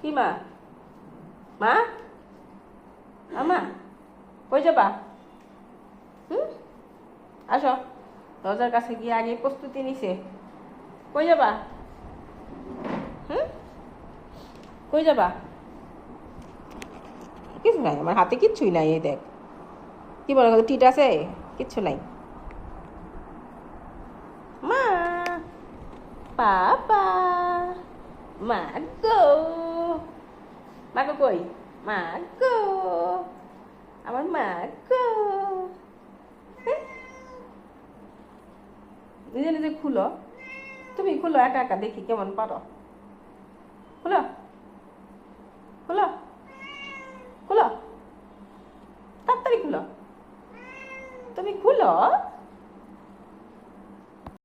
কি মা? মা? আমা কই যাবা? আসো, দরজার কাছে গিয়ে আগে প্রস্তুতি নিছে। কই যাবা? কই যাবা? কিছু নাই, আমার হাতে কিচ্ছুই নাই। এই দেখ, কি বলে টিট আছে, কিচ্ছু নাই। মা, পাপা, মা গো, মা গো কই? মা গো, আমার মা গো। নিজে নিজে খুলো, তুমি খুলো একা একা, দেখি কেমন পারো। খুলো।